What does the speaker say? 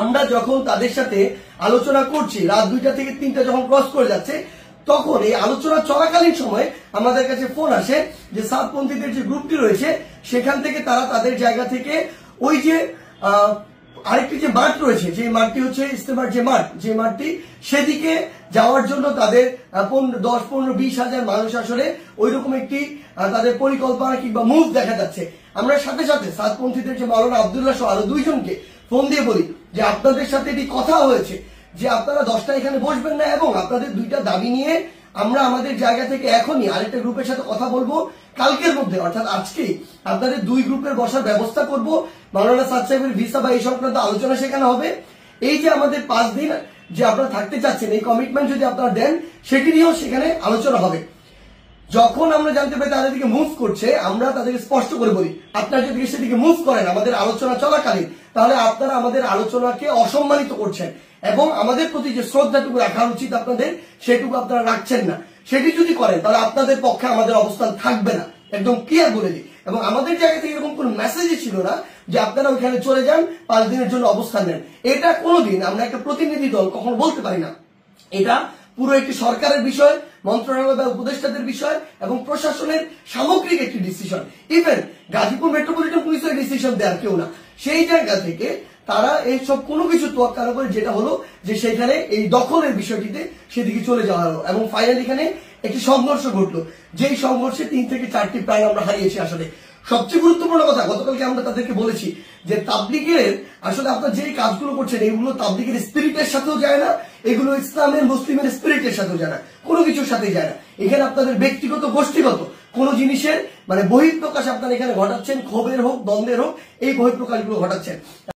আমরা যখন তাদের সাথে আলোচনা করছি, রাত 2টা থেকে 3টা যখন ক্রস করে যাচ্ছে, তখন এই আলোচনা চলাকালীন সময় আমাদের কাছে ফোন আসে যে সাতপন্থীদের যে গ্রুপটি রয়েছে সেখান থেকে তারা তাদের জায়গা থেকে ওই যে আরেকটি যে মাঠ রয়েছে, যে মাঠটি হচ্ছে ইস্তেমার যে মাঠটি, সেদিকে যাওয়ার জন্য তাদের 10, 15, 20 হাজার মানুষ আসলে ওইরকম একটি তাদের পরিকল্পনা কিংবা মুভ দেখা যাচ্ছে। আমরা সাথে সাথে সাতপন্থীদের যে মাওলানা আব্দুল্লাহ সহ আরো 2 জনকে ফোন দিয়ে বলি যে আপনাদের সাথে এটি কথা হয়েছে যে আপনারা 10টা এখানে বসবেন না, এবং আপনাদের 2টা দাবি নিয়ে আমরা আমাদের জায়গা থেকে এখনই আরেকটা গ্রুপের সাথে কথা বলবো, কালকের মধ্যে অর্থাৎ আজকেই আপনাদের 2 গ্রুপের বসার ব্যবস্থা করব। মাওলানা সাদ সাহেবের ভিসা বা এই সংক্রান্ত আলোচনা সেখানে হবে। এই যে আমাদের 5 দিন যে আপনারা থাকতে চাচ্ছেন, এই কমিটমেন্ট যদি আপনারা দেন সেটি নিয়েও সেখানে আলোচনা হবে। যখন আমরা জানতে পারি তাদের দিকে মুভ করছে, আমরা তাদেরকে স্পষ্ট করে বলি আপনারা যদি সেদিকে মুভ করেন আমাদের আলোচনা চলাকালীন, তাহলে আপনারা আমাদের আলোচনাকে অসম্মানিত করছেন এবং আমাদের প্রতি যে শ্রদ্ধাটুকু রাখা উচিত আপনাদের, সেটুকু আপনারা রাখছেন না। সেটি যদি করেন তাহলে আপনাদের পক্ষে আমাদের অবস্থান থাকবে না, একদম ক্লিয়ার বলে দিই। এবং আমাদের জায়গা থেকে এরকম কোন মেসেজই ছিল না যে আপনারা ওইখানে চলে যান 5 দিনের জন্য অবস্থান নেন। এটা কোনোদিন আমরা একটা প্রতিনিধি দল কখনো বলতে পারি না। এটা পুরো একটি সরকারের বিষয়, মন্ত্রণালয় বা উপদেষ্টাদের বিষয় এবং প্রশাসনের সামগ্রিক একটি ডিসিশন। ইভেন গাজীপুর মেট্রোপলিটন পুলিশের ডিসিশন দেওয়ার কেউ না। সেই জায়গা থেকে তারা এই সব কোনো কিছু তোয়াক্কা না করে যেটা হলো যে সেখানে এই দখলের বিষয়টিতে সেদিকে চলে যাওয়া হলো এবং ফাইনালি এখানে একটি সংঘর্ষ ঘটলো, যেই সংঘর্ষে 3 থেকে 4টি প্রাণ আমরা হারিয়েছি। আসলে সবচেয়ে গুরুত্বপূর্ণ কথা, গতকালকে আমরা তাদেরকে বলেছি যে তাবলিগের আসলে আপনারা যেই কাজগুলো করছেন এগুলো তাবলিগের স্পিরিটের সাথেও যায় না, এগুলো ইসলামের মুসলিমের স্পিরিটের সাথেও যায় না, কোনো কিছুর সাথে যায় না। এখানে আপনাদের ব্যক্তিগত গোষ্ঠীগত কোন জিনিসের বহিঃপ্রকাশ আপনারা এখানে ঘটাচ্ছেন, ক্ষোভের হোক দ্বন্দ্বের হোক, এই বহিঃপ্রকাশগুলো ঘটাচ্ছেন।